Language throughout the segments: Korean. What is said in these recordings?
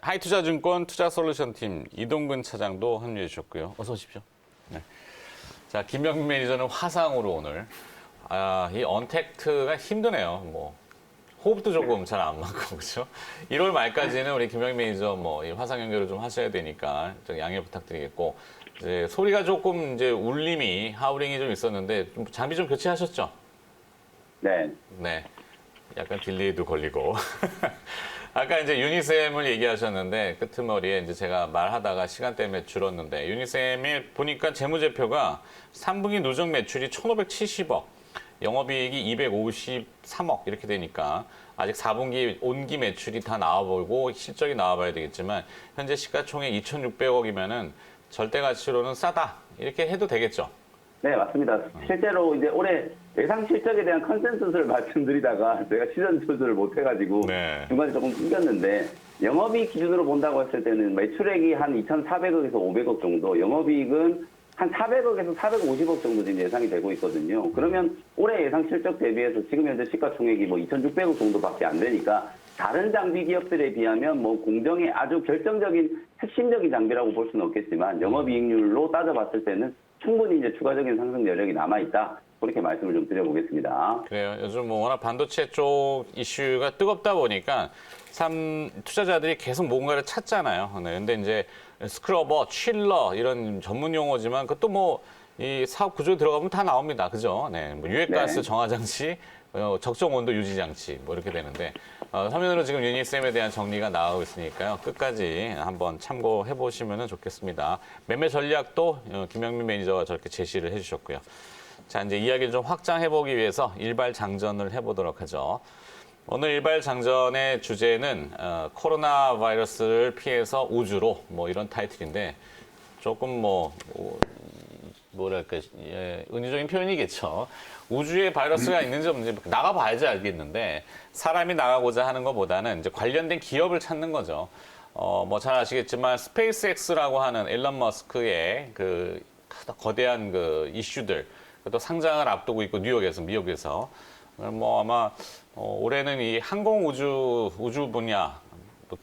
하이투자증권 투자솔루션팀 이동근 차장도 함께해 주셨고요. 어서 오십시오. 네. 자, 김명민 매니저는 화상으로 오늘. 이 언택트가 힘드네요. 뭐 호흡도 조금 잘 안 맞고 그렇죠. 1월 말까지는 우리 김명민 매니저 이 화상 연결을 좀 하셔야 되니까 좀 양해 부탁드리겠고, 이제 소리가 조금 이제 울림이 하우링이 좀 있었는데 장비 좀 교체하셨죠? 네. 네. 약간 딜레이도 걸리고. 아까 이제 유니셈을 얘기하셨는데 끄트머리에 이제 제가 말하다가 시간 때문에 줄었는데, 유니셈이 보니까 재무제표가 3분기 누적 매출이 1,570억, 영업이익이 253억 이렇게 되니까 아직 4분기 온기 매출이 다 나와보고 실적이 나와봐야 되겠지만 현재 시가총액 2,600억이면은 절대 가치로는 싸다 이렇게 해도 되겠죠? 네, 맞습니다. 실제로 이제 올해 예상 실적에 대한 컨센서스를 말씀드리다가 저희가 시전 조절을 못 해가지고 네. 중간에 조금 끊겼는데, 영업이익 기준으로 본다고 했을 때는 매출액이 한 2,400억에서 500억 정도, 영업이익은 한 400억에서 450억 정도 지금 예상이 되고 있거든요. 그러면 올해 예상 실적 대비해서 지금 현재 시가총액이 2,600억 정도밖에 안 되니까 다른 장비 기업들에 비하면 공정의 아주 결정적인 핵심적인 장비라고 볼 수는 없겠지만 영업이익률로 따져봤을 때는 충분히 이제 추가적인 상승 여력이 남아있다. 그렇게 말씀을 좀 드려보겠습니다. 그래요. 요즘 워낙 반도체 쪽 이슈가 뜨겁다 보니까 참 투자자들이 계속 뭔가를 찾잖아요. 네, 근데 이제 스크러버, 칠러 이런 전문 용어지만 그것도 이 사업 구조에 들어가면 다 나옵니다. 그죠? 네, 유해가스 네. 정화 장치, 적정 온도 유지 장치 이렇게 되는데, 화면으로 지금 유니셈에 대한 정리가 나오고 있으니까요. 끝까지 한번 참고해 보시면 좋겠습니다. 매매 전략도 김명민 매니저가 저렇게 제시를 해주셨고요. 자, 이제 이야기를 좀 확장해 보기 위해서 일발 장전을 해보도록 하죠. 오늘 일발 장전의 주제는 코로나 바이러스를 피해서 우주로 이런 타이틀인데, 조금 뭐랄까 은유적인 표현이겠죠. 우주에 바이러스가 있는지 없는지 나가봐야지 알겠는데, 사람이 나가고자 하는 것보다는 이제 관련된 기업을 찾는 거죠. 잘 아시겠지만 스페이스X라고 하는 일론 머스크의 그 거대한 그 이슈들, 또 상장을 앞두고 있고 뉴욕에서 미국에서 아마 올해는 이 우주 분야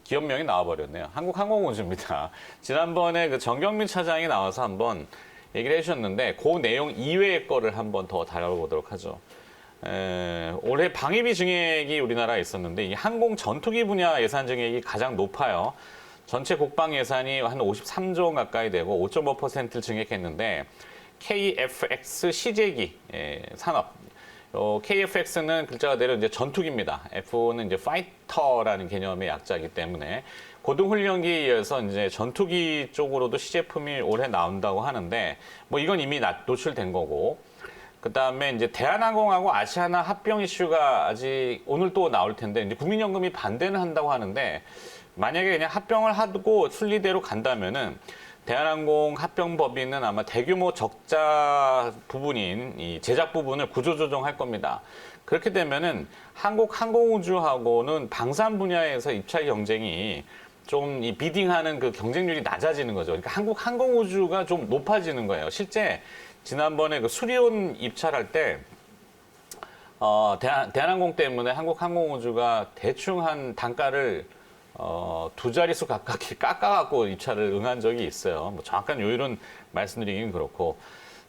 기업명이 나와버렸네요. 한국항공우주입니다. 지난번에 그 정경민 차장이 나와서 한번 얘기를 해주셨는데 그 내용 이외의 거를 한번 더 다뤄보도록 하죠. 올해 방위비 증액이 우리나라에 있었는데 이 항공 전투기 분야 예산 증액이 가장 높아요. 전체 국방 예산이 한 53조 원 가까이 되고 5.5%를 증액했는데, KF-X 시제기 산업, KF-X는 글자 그대로 이제 전투기입니다. F는 이제 파이터라는 개념의 약자이기 때문에 고등훈련기에 이어서 이제 전투기 쪽으로도 시제품이 올해 나온다고 하는데, 이건 이미 노출된 거고, 그 다음에 이제 대한항공하고 아시아나 합병 이슈가 아직 오늘 또 나올 텐데, 이제 국민연금이 반대는 한다고 하는데, 만약에 그냥 합병을 하고 순리대로 간다면은 대한항공 합병 법인은 아마 대규모 적자 부분인 이 제작 부분을 구조조정할 겁니다. 그렇게 되면은 한국 항공우주하고는 방산 분야에서 입찰 경쟁이 좀 이 비딩하는 그 경쟁률이 낮아지는 거죠. 그러니까 한국 항공우주가 좀 높아지는 거예요. 실제 지난번에 그 수리온 입찰할 때 대한항공 때문에 한국 항공우주가 대충 한 단가를 두 자릿수 가깝게 깎아갖고 입찰을 응한 적이 있어요. 정확한 요일은 말씀드리긴 그렇고.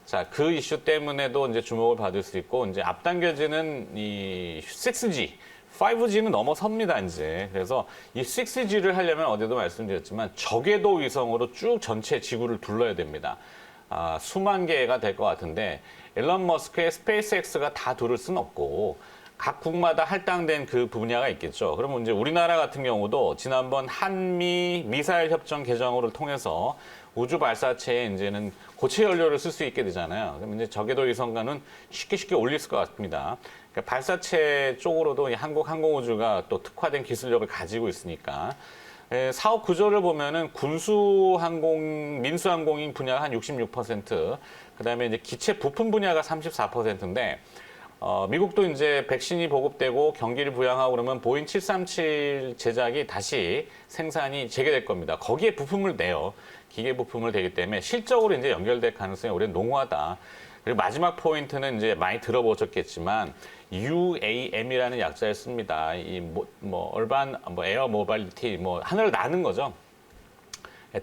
자, 그 이슈 때문에도 이제 주목을 받을 수 있고, 이제 앞당겨지는 이 6G, 5G는 넘어섭니다, 이제. 그래서 이 6G를 하려면 어제도 말씀드렸지만 저궤도 위성으로 쭉 전체 지구를 둘러야 됩니다. 수만 개가 될 것 같은데, 일론 머스크의 스페이스X가 다 두를 수는 없고, 각 국마다 할당된 그 분야가 있겠죠. 그러면 이제 우리나라 같은 경우도 지난번 한미 미사일 협정 개정을 통해서 우주 발사체에 이제는 고체 연료를 쓸 수 있게 되잖아요. 그럼 이제 저궤도 위성과는 쉽게 올릴 것 같습니다. 그러니까 발사체 쪽으로도 이 한국 항공우주가 또 특화된 기술력을 가지고 있으니까, 사업 구조를 보면은 군수항공, 민수항공인 분야가 한 66%, 그 다음에 이제 기체 부품 분야가 34%인데, 미국도 이제 백신이 보급되고 경기를 부양하고 그러면 보잉 737 제작이 다시 생산이 재개될 겁니다. 거기에 부품을 내요. 기계 부품을 대기 때문에 실적으로 이제 연결될 가능성이 올해 농후하다. 그리고 마지막 포인트는 이제 많이 들어보셨겠지만 UAM이라는 약자를 씁니다. 얼반 에어 모빌리티 하늘을 나는 거죠.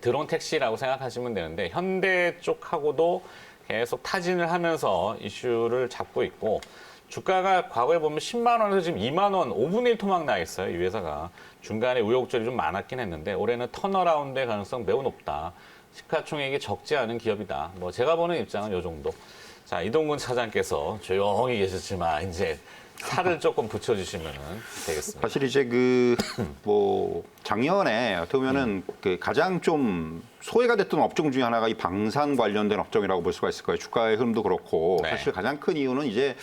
드론 택시라고 생각하시면 되는데 현대 쪽하고도 계속 타진을 하면서 이슈를 잡고 있고 주가가 과거에 보면 10만 원에서 지금 2만 원 5분의 1 토막 나 있어요. 이 회사가. 중간에 우여곡절이 좀 많았긴 했는데 올해는 턴어라운드의 가능성 매우 높다. 시가총액이 적지 않은 기업이다. 제가 보는 입장은 이 정도. 자, 이동근 차장께서 조용히 계셨지만 이제 살을 조금 붙여주시면 되겠습니다. 사실 이제 작년에 어떻게 보면은 가장 좀 소외가 됐던 업종 중에 하나가 이 방산 관련된 업종이라고 볼 수가 있을 거예요. 주가의 흐름도 그렇고 네. 사실 가장 큰 이유는 이제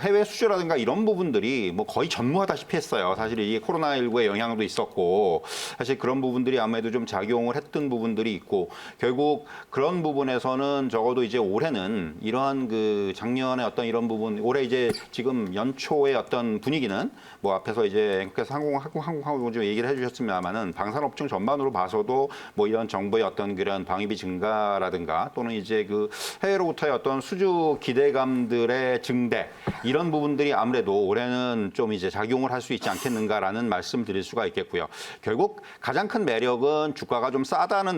해외 수주라든가 이런 부분들이 거의 전무하다시피 했어요. 사실 이게 코로나19의 영향도 있었고 사실 그런 부분들이 아무래도 좀 작용을 했던 부분들이 있고 결국 그런 부분에서는 적어도 이제 올해는 이러한 작년에 어떤 이런 부분 올해 이제 지금 연초의 어떤 분위기는 앞에서 이제 앵커께서 항공하고 좀 얘기를 해주셨습니다만은 방산업종 전반으로 봐서도 이런 정부의 어떤 그런 방위비 증가라든가 또는 이제 해외로부터의 어떤 수주 기대감들의 증대 이런 부분들이 아무래도 올해는 좀 이제 작용을 할 수 있지 않겠는가라는 말씀 드릴 수가 있겠고요. 결국 가장 큰 매력은 주가가 좀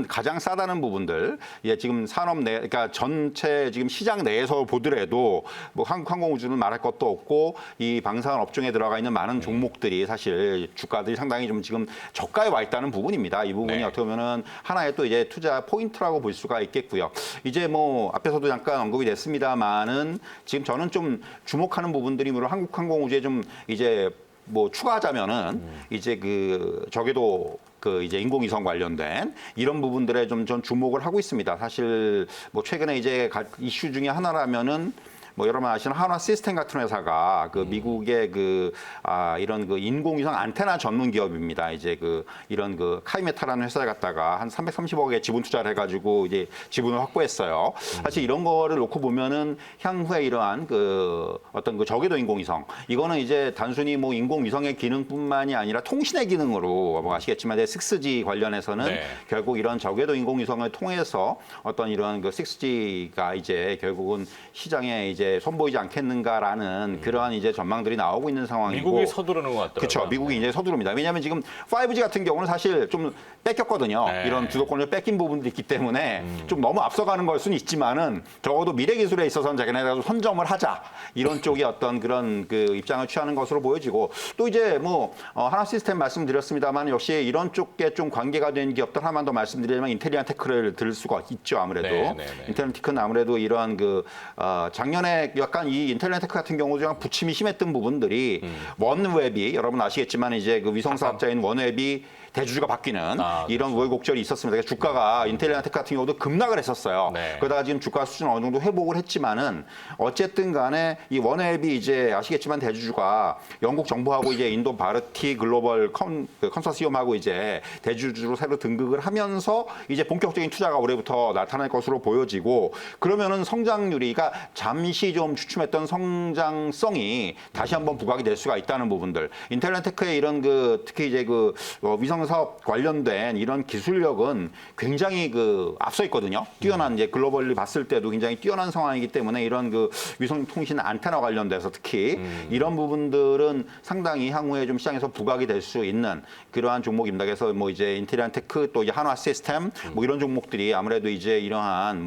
가장 싸다는 부분들. 예, 지금 그러니까 전체 지금 시장 내에서 보더라도 항공우주는 말할 것도 없고 이 방산 업종에 들어가 있는 많은 종목들이 사실 주가들이 상당히 좀 지금 저가에 와 있다는 부분입니다. 이 부분이 네. 어떻게 보면은 하나의 또 이제 투자 포인트라고 볼 수가 있겠고요. 이제 앞에서도 잠깐 언급이 됐습니다만은 지금 저는 좀 주목하는 부분들이 물론 한국항공우주에 좀 이제 추가하자면은 이제 저기도 이제 인공위성 관련된 이런 부분들에 좀 전 주목을 하고 있습니다. 사실 최근에 이제 이슈 중에 하나라면은 여러분 아시는 한화 시스템 같은 회사가 미국의 이런 인공위성 안테나 전문 기업입니다. 이제 이런 카이메타라는 회사를 갖다가 한 330억의 지분 투자를 해가지고 이제 지분을 확보했어요. 사실 이런 거를 놓고 보면은 향후에 이러한 어떤 저궤도 인공위성 이거는 이제 단순히 인공위성의 기능뿐만이 아니라 통신의 기능으로 아시겠지만 6G 관련해서는 네. 결국 이런 저궤도 인공위성을 통해서 어떤 이런 6G가 이제 결국은 시장에 이제 선보이지 않겠는가라는 그러한 이제 전망들이 나오고 있는 상황이고 미국이 서두르는 것 같더라고요. 그렇죠. 미국이 이제 서두릅니다. 왜냐하면 지금 5G 같은 경우는 사실 좀 뺏겼거든요. 네. 이런 주도권을 뺏긴 부분들이 있기 때문에 좀 너무 앞서가는 걸 수는 있지만은 적어도 미래 기술에 있어서는 자기네가 선점을 하자 이런 쪽이 어떤 그런 입장을 취하는 것으로 보여지고 또 이제 하나 시스템 말씀드렸습니다만 역시 이런 쪽에 좀 관계가 된 기업들 하나만 더 말씀드리자면 인텔리안 테크를 들을 수가 있죠. 아무래도 인텔리안 테크는 아무래도 이러한 작년에 약간 이 인텔리안 테크 같은 경우도 좀 부침이 심했던 부분들이 원웹이 여러분 아시겠지만 이제 위성 사업자인 원웹이 대주주가 바뀌는 이런 우여곡절이 있었습니다. 그래서 주가가 인텔리안 테크 같은 경우도 급락을 했었어요. 네. 그러다가 지금 주가 수준은 어느 정도 회복을 했지만은 어쨌든 간에 이 원웹이 이제 아시겠지만 대주주가 영국 정부하고 이제 인도 바르티 글로벌 컨소시엄하고 이제 대주주로 새로 등극을 하면서 이제 본격적인 투자가 올해부터 나타날 것으로 보여지고 그러면은 성장률이 그러니까 잠시 좀 주춤했던 성장성이 다시 한번 부각이 될 수가 있다는 부분들. 인텔리안 테크의 이런 특히 이제 위성 사업 관련된 이런 기술력은 굉장히 앞서 있거든요. 뛰어난 이제 글로벌리 봤을 때도 굉장히 뛰어난 상황이기 때문에 이런 위성 통신 안테나 관련돼서 특히 이런 부분들은 상당히 향후에 좀 시장에서 부각이 될 수 있는 그러한 종목입니다. 그래서 이제 인텔리안 테크 또 이제 한화 시스템 이런 종목들이 아무래도 이제 이러한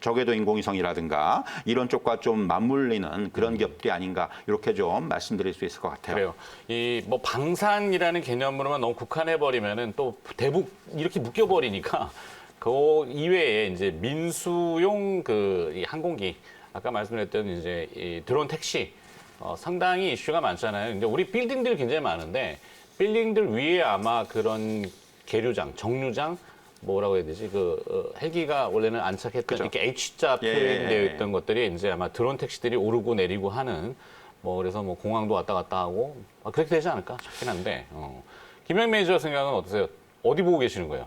저궤도 인공위성이라든가 이런 쪽과 좀 맞물리는 그런 기업들이 아닌가 이렇게 좀 말씀드릴 수 있을 것 같아요. 그래요. 이 방산이라는 개념으로만 너무 국한해 버리면은 또 대북 이렇게 묶여 버리니까 그 이외에 이제 민수용 이 항공기 아까 말씀드렸던 이제 이 드론 택시 상당히 이슈가 많잖아요. 근데 우리 빌딩들이 굉장히 많은데 빌딩들 위에 아마 그런 계류장, 정류장 뭐라고 해야 되지? 헬기가 원래는 안착했던 그죠. 이렇게 H자 표현되어 있던 것들이 이제 아마 드론 택시들이 오르고 내리고 하는 그래서 공항도 왔다 갔다 하고 그렇게 되지 않을까 싶긴 한데 김영 매니저 생각은 어떠세요? 어디 보고 계시는 거예요?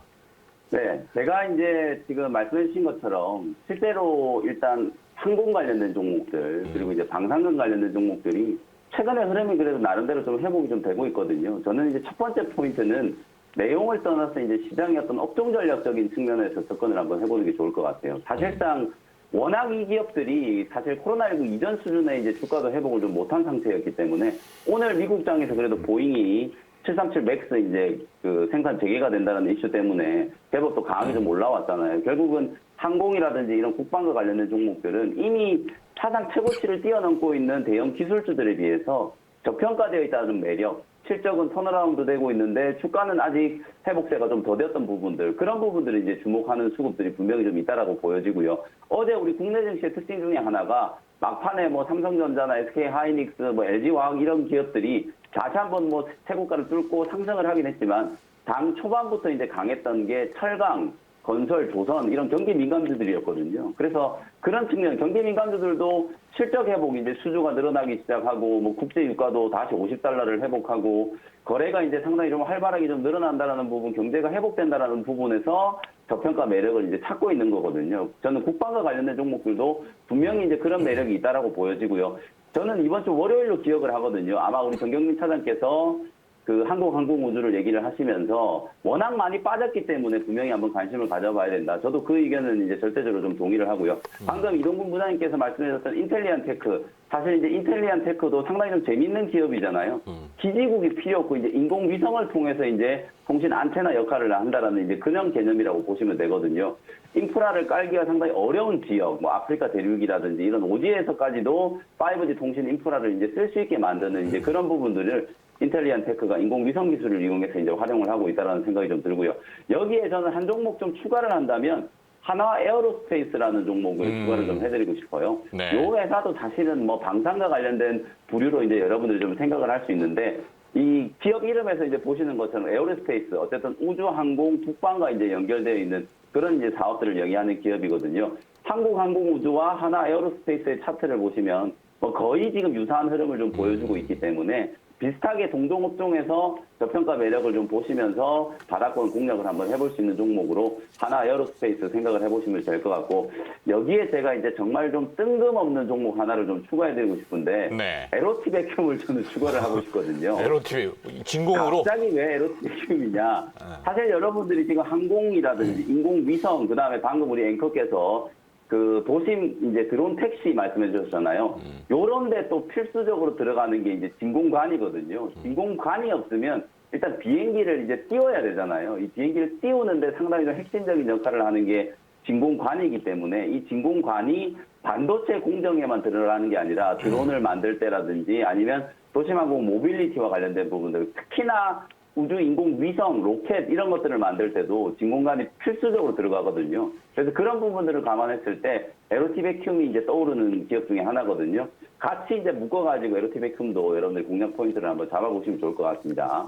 네, 제가 이제 지금 말씀해 주신 것처럼 실제로 일단 항공 관련된 종목들 그리고 이제 방산금 관련된 종목들이 최근의 흐름이 그래도 나름대로 좀 회복이 좀 되고 있거든요. 저는 이제 첫 번째 포인트는 내용을 떠나서 이제 시장의 어떤 업종 전략적인 측면에서 접근을 한번 해보는 게 좋을 것 같아요. 사실상 워낙 이 기업들이 사실 코로나19 이전 수준의 이제 주가도 회복을 좀 못한 상태였기 때문에 오늘 미국장에서 그래도 보잉이 737 맥스 이제 그 생산 재개가 된다는 이슈 때문에 제법 또 강하게 좀 올라왔잖아요. 결국은 항공이라든지 이런 국방과 관련된 종목들은 이미 사상 최고치를 뛰어넘고 있는 대형 기술주들에 비해서 저평가되어 있다는 매력, 실적은 턴어라운드 되고 있는데 주가는 아직 회복세가 좀 더뎠던 부분들, 그런 부분들을 이제 주목하는 수급들이 분명히 좀 있다라고 보여지고요. 어제 우리 국내 증시의 특징 중에 하나가 막판에 뭐 삼성전자나 SK하이닉스, 뭐 LG화학 이런 기업들이 다시 한번 뭐 최고가를 뚫고 상승을 하긴 했지만 당 초반부터 이제 강했던 게 철강, 건설, 조선 이런 경기 민감주들이었거든요. 그래서 그런 측면 경기 민감주들도 실적 회복 이제 수주가 늘어나기 시작하고 뭐 국제 유가도 다시 50달러를 회복하고 거래가 이제 상당히 좀 활발하게 좀 늘어난다라는 부분, 경제가 회복된다라는 부분에서 저평가 매력을 이제 찾고 있는 거거든요. 저는 국방과 관련된 종목들도 분명히 이제 그런 매력이 있다라고 보여지고요. 저는 이번 주 월요일로 기억을 하거든요. 아마 우리 정경민 차장께서 그 항공우주를 얘기를 하시면서 워낙 많이 빠졌기 때문에 분명히 한번 관심을 가져봐야 된다. 저도 그 의견은 이제 절대적으로 좀 동의를 하고요. 방금 이동군 부장님께서 말씀하셨던 인텔리안 테크, 사실 이제 인텔리안 테크도 상당히 좀 재밌는 기업이잖아요. 기지국이 필요 없고 이제 인공위성을 통해서 이제 통신 안테나 역할을 한다라는 이제 그런 개념이라고 보시면 되거든요. 인프라를 깔기가 상당히 어려운 지역, 뭐 아프리카 대륙이라든지 이런 오지에서까지도 5G 통신 인프라를 이제 쓸 수 있게 만드는 이제 그런 부분들을 인텔리안 테크가 인공위성 기술을 이용해서 이제 활용을 하고 있다는 생각이 좀 들고요. 여기에 저는 한 종목 좀 추가를 한다면 하나 에어로스페이스라는 종목을 추가를 좀 해드리고 싶어요. 네. 이 회사도 사실은 뭐 방산과 관련된 부류로 이제 여러분들이 좀 생각을 할 수 있는데 이 기업 이름에서 이제 보시는 것처럼 에어로스페이스 어쨌든 우주, 항공, 국방과 이제 연결되어 있는 그런 이제 사업들을 영위하는 기업이거든요. 한국항공우주와 하나 에어로스페이스의 차트를 보시면 뭐 거의 지금 유사한 흐름을 좀 보여주고 있기 때문에 비슷하게 동종업종에서 저평가 매력을 좀 보시면서 바닥권 공략을 한번 해볼 수 있는 종목으로 하나 에어로스페이스 생각을 해보시면 될 것 같고 여기에 제가 이제 정말 좀 뜬금없는 종목 하나를 좀 추가해드리고 싶은데 네. 에로티베큐을 저는 추가를 하고 싶거든요. 에로티비 진공으로. 갑자기 왜 에로티베큐이냐? 사실 여러분들이 지금 항공이라든지 인공위성 그다음에 방금 우리 앵커께서 그 도심 이제 드론 택시 말씀해 주셨잖아요. 요런데 또 필수적으로 들어가는 게 이제 진공관이거든요. 진공관이 없으면 일단 비행기를 이제 띄워야 되잖아요. 이 비행기를 띄우는데 상당히 좀 핵심적인 역할을 하는 게 진공관이기 때문에 이 진공관이 반도체 공정에만 들어가는 게 아니라 드론을 만들 때라든지 아니면 도심항공 모빌리티와 관련된 부분들 특히나 우주 인공위성, 로켓 이런 것들을 만들 때도 진공관이 필수적으로 들어가거든요. 그래서 그런 부분들을 감안했을 때 에로티베큐움이 이제 떠오르는 기업 중에 하나거든요. 같이 이제 묶어가지고 에로티베큐움도 여러분들 공략 포인트를 한번 잡아보시면 좋을 것 같습니다.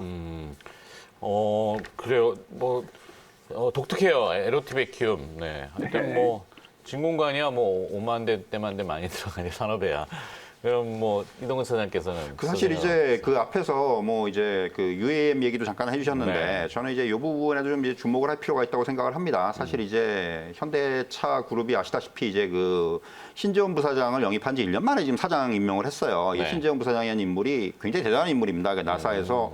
그래요. 뭐 독특해요. 에로티베큐움. 네. 하여튼 뭐 진공관이야 뭐 5만 대만 대 많이 들어가는 산업이야. 그럼 뭐 이동근 차장께서는 그 사실 이제 그 앞에서 뭐 이제 그 UAM 얘기도 잠깐 해주셨는데 네. 저는 이제 이 부분에도 좀 이제 주목을 할 필요가 있다고 생각을 합니다. 사실 이제 현대차 그룹이 아시다시피 이제 그 신재원 부사장을 영입한 지 1년 만에 지금 사장 임명을 했어요. 네. 이 신재원 부사장이라는 인물이 굉장히 대단한 인물입니다. 나사에서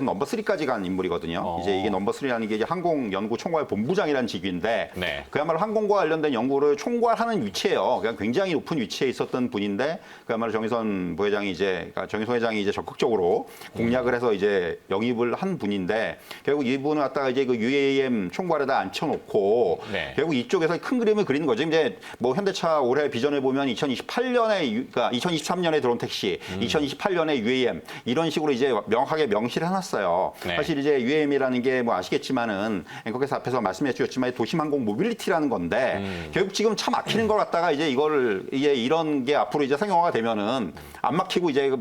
넘버 3까지 간 인물이거든요. 이제 이게 넘버 3라는 게 이제 항공연구총괄 본부장이라는 직위인데 네. 그야말로 항공과 관련된 연구를 총괄하는 위치예요. 그냥 굉장히 높은 위치에 있었던 분인데 그야말로 정의선 부회장이 이제 그러니까 정의선 회장이 이제 적극적으로 공략을 해서 이제 영입을 한 분인데 결국 이분을 갖다가 이제 그 UAM 총괄에다 앉혀놓고 네. 결국 이쪽에서 큰 그림을 그리는 거죠. 이제 뭐 현대차 올해 비전을 보면 2028년에 그러니까 2023년에 드론 택시, 2028년에 UAM 이런 식으로 이제 명확하게 명시를 해놨어요. 네. 사실 이제 UAM이라는 게 뭐 아시겠지만은 앵커께서 앞에서 말씀해 주셨지만 도심항공 모빌리티라는 건데 결국 지금 차 막히는 걸 갖다가 이제 이거를 이게 이런 게 앞으로 이제 상용화가 되면은 안 막히고 이제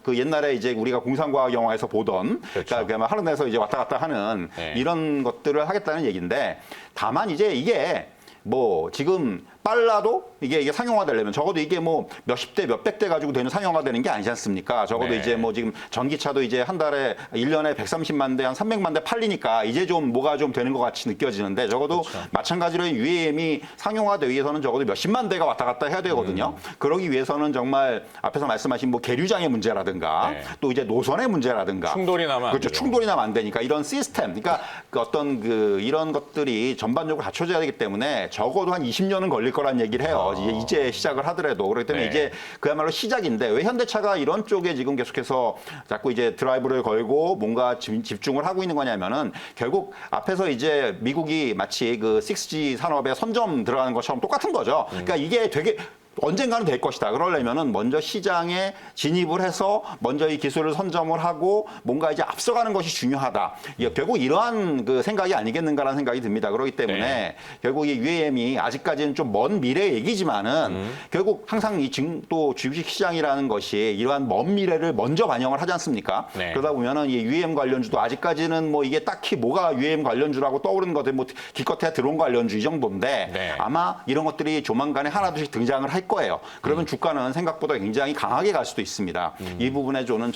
그 옛날에 이제 우리가 공상과학 영화에서 보던 그렇죠. 그러니까 하늘에서 이제 왔다 갔다 하는 네. 이런 것들을 하겠다는 얘기인데 다만 이제 이게 뭐 지금 빨라도 이게 상용화되려면 적어도 이게 뭐 몇십 대, 몇백 대 가지고 되는 상용화되는 게 아니지 않습니까? 적어도 네. 이제 뭐 지금 전기차도 이제 한 달에 1년에 130만 대, 한 300만 대 팔리니까 이제 좀 뭐가 좀 되는 것 같이 느껴지는데 적어도 그렇죠. 마찬가지로 UAM이 상용화되기 위해서는 적어도 몇십만 대가 왔다 갔다 해야 되거든요. 그러기 위해서는 정말 앞에서 말씀하신 뭐 계류장의 문제라든가 네. 또 이제 노선의 문제라든가 충돌이 나면 안 그렇죠. 되죠. 충돌이 나면 안 되니까 이런 시스템, 그러니까 그 어떤 그 이런 것들이 전반적으로 갖춰져야 되기 때문에 적어도 한 20년은 걸릴 거란 얘기를 해요. 이제 시작을 하더라도. 그렇기 때문에 네. 이제 그야말로 시작인데 왜 현대차가 이런 쪽에 지금 계속해서 자꾸 이제 드라이브를 걸고 뭔가 집중을 하고 있는 거냐면은 결국 앞에서 이제 미국이 마치 그 6G 산업에 선점 들어가는 것처럼 똑같은 거죠. 그러니까 이게 되게 언젠가는 될 것이다. 그러려면은 먼저 시장에 진입을 해서 먼저 이 기술을 선점을 하고 뭔가 이제 앞서가는 것이 중요하다. 결국 이러한 그 생각이 아니겠는가라는 생각이 듭니다. 그렇기 때문에 네. 결국 이 UAM이 아직까지는 좀 먼 미래 얘기지만은 결국 항상 이 지금 또 주식 시장이라는 것이 이러한 먼 미래를 먼저 반영을 하지 않습니까? 네. 그러다 보면은 이 UAM 관련주도 아직까지는 뭐 이게 딱히 뭐가 UAM 관련주라고 떠오르는 것들 뭐 기껏해야 드론 관련주 이 정도인데 네. 아마 이런 것들이 조만간에 하나둘씩 등장을 할 거예요. 그러면 주가는 생각보다 굉장히 강하게 갈 수도 있습니다. 이 부분에 저는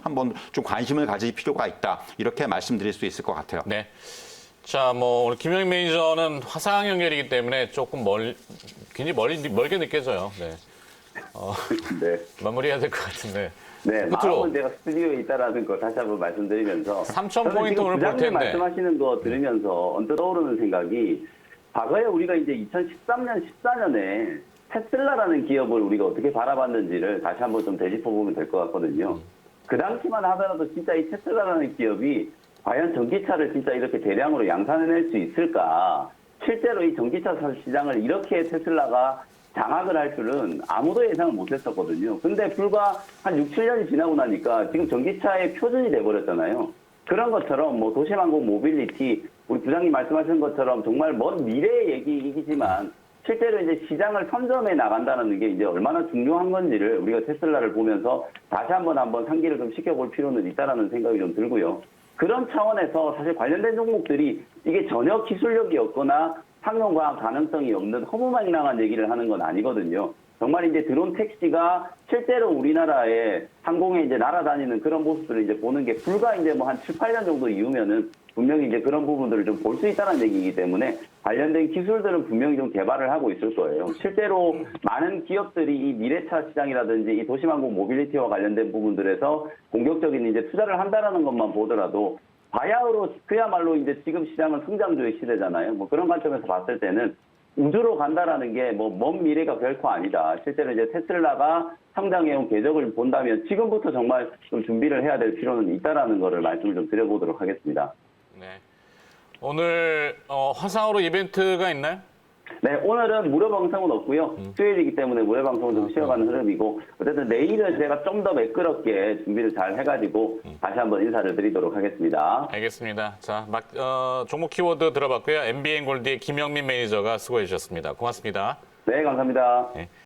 한번 좀 관심을 가질 필요가 있다. 이렇게 말씀드릴 수 있을 것 같아요. 네. 자, 뭐 오늘 김영민 매니저는 화상 연결이기 때문에 조금 굉장히 멀게 느껴져요. 네. 네. 마무리해야 될 것 같은데. 네, 끝으로. 마음은 제가 스튜디오에 있다라는 거 다시 한번 말씀드리면서 3,000포인트 오늘 볼 부장님 텐데. 말씀하시는 거 들으면서 언뜻 떠오르는 생각이 과거에 우리가 이제 2013년, 14년에 테슬라라는 기업을 우리가 어떻게 바라봤는지를 다시 한번 좀 되짚어보면 될 것 같거든요. 그 당시만 하더라도 진짜 이 테슬라라는 기업이 과연 전기차를 진짜 이렇게 대량으로 양산해낼 수 있을까? 실제로 이 전기차 시장을 이렇게 테슬라가 장악을 할 줄은 아무도 예상을 못했었거든요. 근데 불과 한 6, 7년이 지나고 나니까 지금 전기차의 표준이 돼버렸잖아요. 그런 것처럼 뭐 도시망공 모빌리티, 우리 부장님 말씀하신 것처럼 정말 먼 미래의 얘기이지만 실제로 이제 시장을 선점해 나간다는 게 이제 얼마나 중요한 건지를 우리가 테슬라를 보면서 다시 한번 상기를 좀 시켜볼 필요는 있다라는 생각이 좀 들고요. 그런 차원에서 사실 관련된 종목들이 이게 전혀 기술력이 없거나 상용화학 가능성이 없는 허무맹랑한 얘기를 하는 건 아니거든요. 정말 이제 드론 택시가 실제로 우리나라에 항공에 이제 날아다니는 그런 모습들을 이제 보는 게 불과 이제 뭐 한 7, 8년 정도 이후면은 분명히 이제 그런 부분들을 좀 볼 수 있다는 얘기이기 때문에 관련된 기술들은 분명히 좀 개발을 하고 있을 거예요. 실제로 많은 기업들이 이 미래차 시장이라든지 이 도시망공 모빌리티와 관련된 부분들에서 공격적인 이제 투자를 한다라는 것만 보더라도 바야흐로 그야말로 이제 지금 시장은 성장주의 시대잖아요. 뭐 그런 관점에서 봤을 때는 우주로 간다라는 게 뭐 먼 미래가 결코 아니다. 실제로 이제 테슬라가 성장해온 궤적을 본다면 지금부터 정말 좀 준비를 해야 될 필요는 있다라는 거를 말씀을 좀 드려보도록 하겠습니다. 네. 오늘 화상으로 이벤트가 있나요? 네, 오늘은 무료 방송은 없고요. 수요일이기 때문에 무료 방송은 좀 쉬어가는 흐름이고 어쨌든 내일은 제가 좀 더 매끄럽게 준비를 잘 해가지고 다시 한번 인사를 드리도록 하겠습니다. 알겠습니다. 자, 종목 키워드 들어봤고요. MBN 골드의 김영민 매니저가 수고해 주셨습니다. 고맙습니다. 네, 감사합니다. 네.